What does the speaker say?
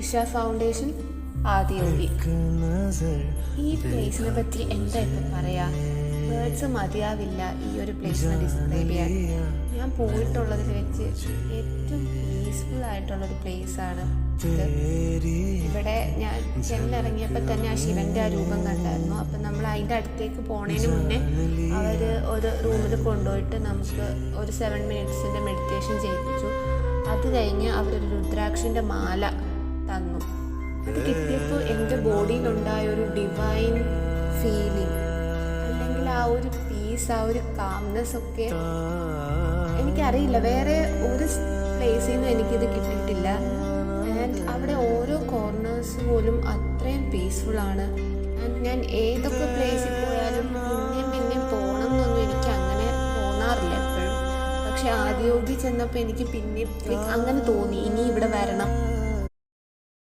Isha foundation Adiyogi. ഈ പ്ലേസിനെ പറ്റി എന്താ ഇപ്പം പറയാ, വേർഡ്സ് മതിയാവില്ല ഈ ഒരു പ്ലേസിനെ ഡിസ്ക്രൈബ് ചെയ്യാൻ. ഞാൻ പോയിട്ടുള്ളതിൽ വെച്ച് ഏറ്റവും പീസ്ഫുൾ ആയിട്ടുള്ളൊരു പ്ലേസാണ് ഇത്. ഇവിടെ ഞാൻ ചെന്നിറങ്ങിയപ്പോൾ തന്നെ ആ ശിവൻ്റെ ആ രൂപം കണ്ടായിരുന്നു. അപ്പം നമ്മൾ അതിൻ്റെ അടുത്തേക്ക് പോണതിന് മുന്നേ അവർ ഒരു റൂമിൽ കൊണ്ടുപോയിട്ട് നമുക്ക് ഒരു 7 മിനിറ്റ്സിൻ്റെ മെഡിറ്റേഷൻ ചെയ്യിപ്പിച്ചു. അത് കഴിഞ്ഞ് അവരൊരു രുദ്രാക്ഷൻ്റെ മാല തന്നു. അത് കിട്ടിയപ്പോൾ എൻ്റെ ബോഡിയിലുണ്ടായ ഒരു ഡിവൈൻ ഫീലിംഗ്, അല്ലെങ്കിൽ ആ ഒരു പീസ്, ആ ഒരു കാംനെസ് ഒക്കെ എനിക്കറിയില്ല, വേറെ ഒരു പ്ലേസിൽ നിന്നും എനിക്കിത് കിട്ടിയിട്ടില്ല. ആൻഡ് അവിടെ ഓരോ കോർണേഴ്സ് പോലും അത്രയും പീസ്ഫുള്ളാണ്. ആൻഡ് ഞാൻ ഏതൊക്കെ പ്ലേസിൽ പോയാലും പിന്നെയും പോകണം എന്നൊന്നും എനിക്ക് അങ്ങനെ തോന്നാറില്ല എപ്പോഴും. പക്ഷെ ആദിയോഗി ചെന്നപ്പോൾ എനിക്ക് പിന്നെ അങ്ങനെ തോന്നി, ഇനി ഇവിടെ വരണം.